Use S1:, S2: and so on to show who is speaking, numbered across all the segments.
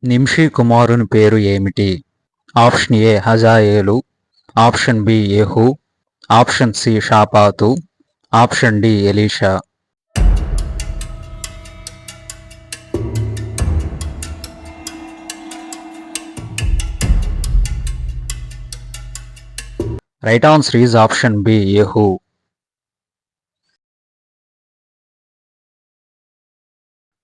S1: నింషీ కుమారుని పేరు ఏమిటి? ఆప్షన్ ఏ హజాయేలు, ఆప్షన్ బి యెహూ, ఆప్షన్ సి షాపాతు, ఆప్షన్ డి ఎలీషా. Right answer is option B యెహూ.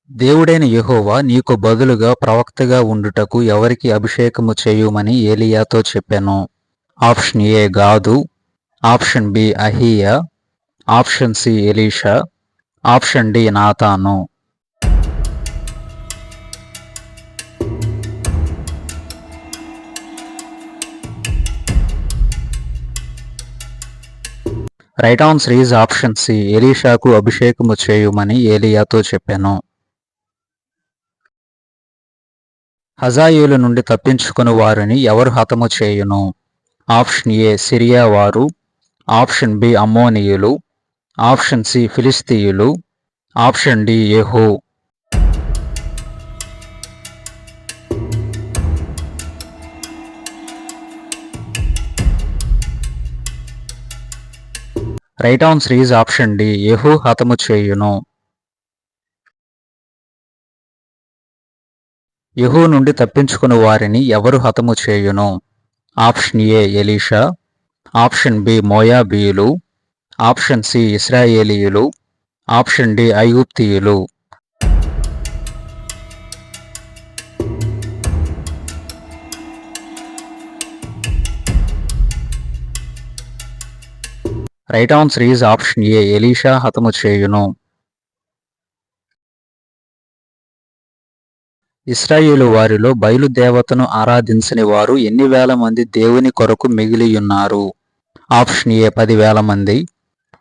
S1: దేవుడైన యెహోవా నీకు బదులుగా ప్రవక్తగా ఉండుటకు ఎవరికి అభిషేకము చేయుమని ఏలీయాతో చెప్పెను? ఆప్షన్ ఏ గాదు, ఆప్షన్ బి అహీయా, ఆప్షన్ సి ఎలీషా, ఆప్షన్ డి నాతాను. Right answer is option C ఎలీషాకు అభిషేకము చేయుమని ఏలీయాతో చెప్పెను. హజాయేలు నుండి తప్పించుకుని వారిని ఎవరు హతము చేయును? ఆప్షన్ ఏ సిరియా వారు, ఆప్షన్ బి అమ్మోనీయులు, ఆప్షన్ సి ఫిలిస్తీయులు, ఆప్షన్ డి యెహూ. Right answer is option D యెహూ హతము చేయును. యెహూ నుండి తప్పించుకుని వారిని ఎవరు హతము చేయును? ఆప్షన్ ఏ ఎలీషా, ఆప్షన్ బి మోయాబీయులు, ఆప్షన్ సి ఇశ్రాయేలీయులు, ఆప్షన్ డి ఐగుప్తీయులు. Right answer is option A ఎలీషా హతము చేయును. ఇశ్రాయేలు వారిలో బయలుదేవతను ఆరాధించని వారు ఎన్ని వేల మంది దేవుని కొరకు మిగిలియున్నారు? ఆప్షన్ ఏ 10,000 మంది,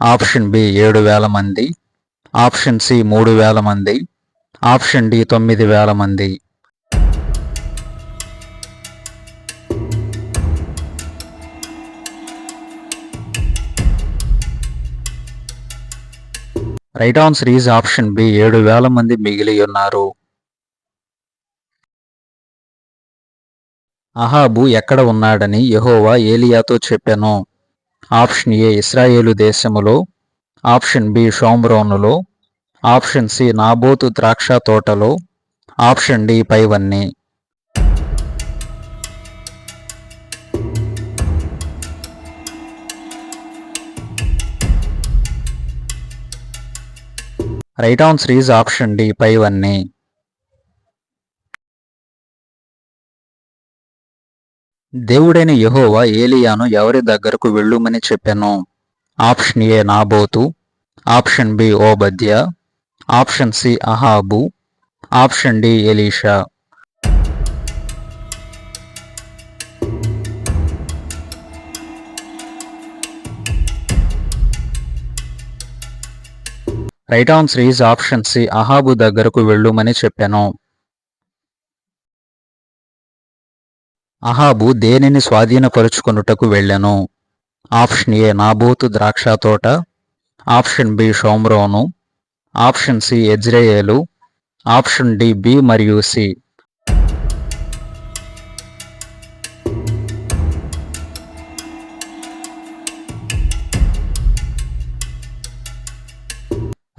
S1: ఆప్షన్ బి 7,000 మంది, ఆప్షన్ సి 3,000 మంది, ఆప్షన్ డి 9,000 మంది. Right answer is option B 7,000 మంది మిగిలియున్నారు. అహాబు ఎక్కడ ఉన్నాడని యెహోవా ఏలీయాతో చెప్పెను? ఆప్షన్ ఏ ఇశ్రాయేలు దేశములో, ఆప్షన్ బి షోమ్రోనులో, ఆప్షన్ సి నాబోతు ద్రాక్ష తోటలో, ఆప్షన్ డి పైవన్నీ. Right answer is option D పైవన్నీ. దేవుడైన యెహోవా ఏలీయాను ఎవరి దగ్గరకు వెళ్ళుమని చెప్పెను? ఆప్షన్ ఏ నాబోతు, ఆప్షన్ బి ఓబద్యా, ఆప్షన్ సి అహాబు, ఆప్షన్ డి ఎలీషా. Right answer is option C అహాబు దగ్గరకు వెళ్ళుమని చెప్పెను. అహాబు దేనిని స్వాధీనపరుచుకొనుటకు వెళ్ళెను? ఆప్షన్ ఏ నాబోతు ద్రాక్ష తోట, ఆప్షన్ బి షోమ్రోను, ఆప్షన్ సి యెజ్రెయేలు, ఆప్షన్ డి బి మరియు C.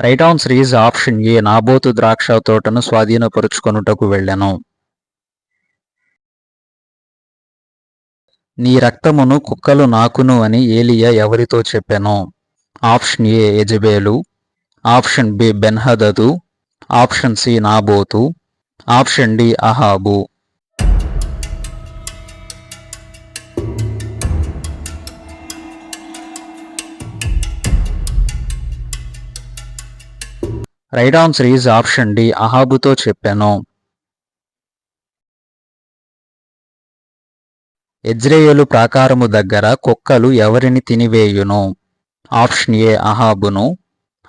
S1: Right answer is option A నాబోతు ద్రాక్ష తోటను స్వాధీనపరుచుకొనుటకు వెళ్ళెను. నీ రక్తమును కుక్కలు నాకును అని ఏలీయా ఎవరితో చెప్పెను? ఆప్షన్ ఏ యెజబేలు, ఆప్షన్ బి బెన్హదదు, ఆప్షన్ సి నాబోతు, ఆప్షన్ డి అహాబు. Right answer is option D అహాబుతో చెప్పెను. యెజ్రెయేలు ప్రాకారము దగ్గర కుక్కలు ఎవరిని తినివేయును? ఆప్షన్ ఏ అహాబును,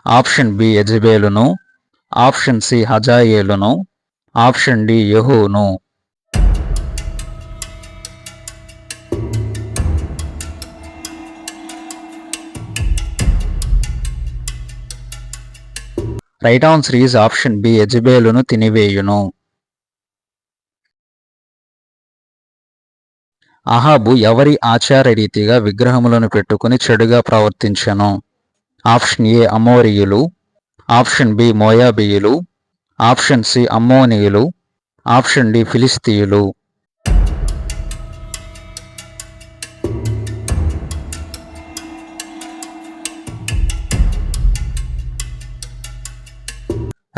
S1: ఆప్షన్ బి యెజబేలును, ఆప్షన్ సి హజాయేలును, ఆప్షన్ డి యెహూను. Right answer is option B యెజబేలును తినివేయును. అహాబు ఎవరి ఆచార రీతిగా విగ్రహములను పెట్టుకుని చెడుగా ప్రవర్తించెను? ఆప్షన్ ఏ అమోరీయులు, ఆప్షన్ బి మోయాబీయులు, ఆప్షన్ సి అమ్మోనీయులు, ఆప్షన్ డి ఫిలిస్తీయులు.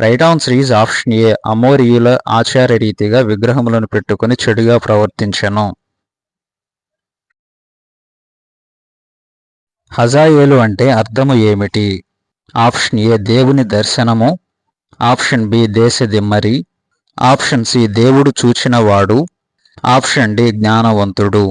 S1: రైట్ ఆన్సర్ ఈజ్ ఆప్షన్ ఏ అమోరీయుల ఆచార రీతిగా విగ్రహములను పెట్టుకుని చెడుగా ప్రవర్తించెను. హజాయేలు అంటే అర్థము ఏమిటి? ఆప్షన్ ఏ దేవుని దర్శనము, ఆప్షన్ బి దేశదిమ్మరి, ఆప్షన్ సి దేవుడు చూచినవాడు, ఆప్షన్ డి జ్ఞానవంతుడు.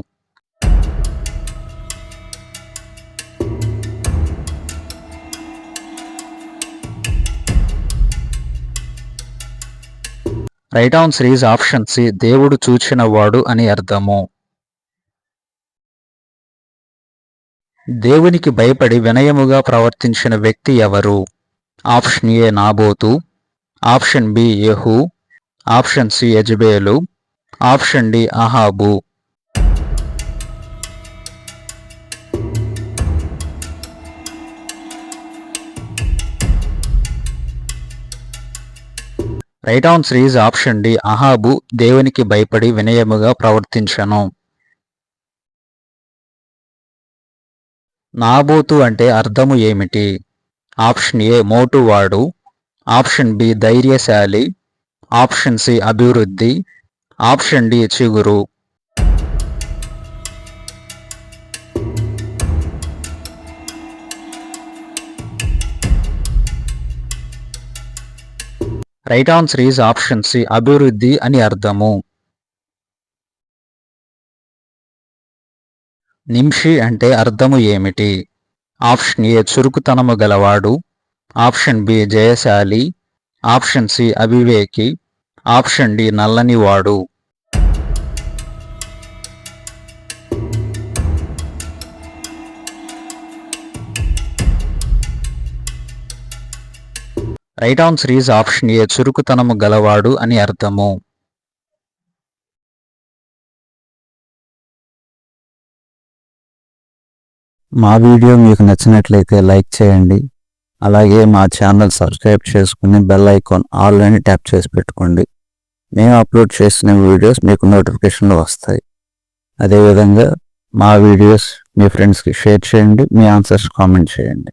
S1: Right answer is option C దేవుడు చూచినవాడు అని అర్థము. దేవునికి భయపడి వినయముగా ప్రవర్తించిన వ్యక్తి ఎవరు? ఆప్షన్ ఏ నాబోతు, ఆప్షన్ బి యెహూ, ఆప్షన్ సి యెజబేలు, ఆప్షన్ డి అహాబు. Right answer is option D అహాబు దేవునికి భయపడి వినయముగా ప్రవర్తించెను. నాబోతు అంటే అర్థము ఏమిటి? ఆప్షన్ ఏ మోటువాడు, ఆప్షన్ బి ధైర్యశాలి, ఆప్షన్ సి అభివృద్ధి, ఆప్షన్ డి చిగురు. Right answer is option C అభివృద్ధి అని అర్థము. నింషి అంటే అర్థము ఏమిటి? ఆప్షన్ ఏ చురుకుతనము గలవాడు, ఆప్షన్ బి జయశాలి, ఆప్షన్ సి అవివేకి, ఆప్షన్ డి నల్లనివాడు. Right answer is option A చురుకుతనము గలవాడు అని అర్థము. మా వీడియో మీకు నచ్చినట్లయితే లైక్ చేయండి. అలాగే మా ఛానల్ సబ్స్క్రైబ్ చేసుకుని బెల్ ఐకాన్ ఆల్ అని ట్యాప్ చేసి పెట్టుకోండి. మేము అప్లోడ్ చేసిన వీడియోస్ మీకు నోటిఫికేషన్లు వస్తాయి. అదేవిధంగా మా వీడియోస్ మీ ఫ్రెండ్స్కి షేర్ చేయండి. మీ ఆన్సర్స్ కామెంట్ చేయండి.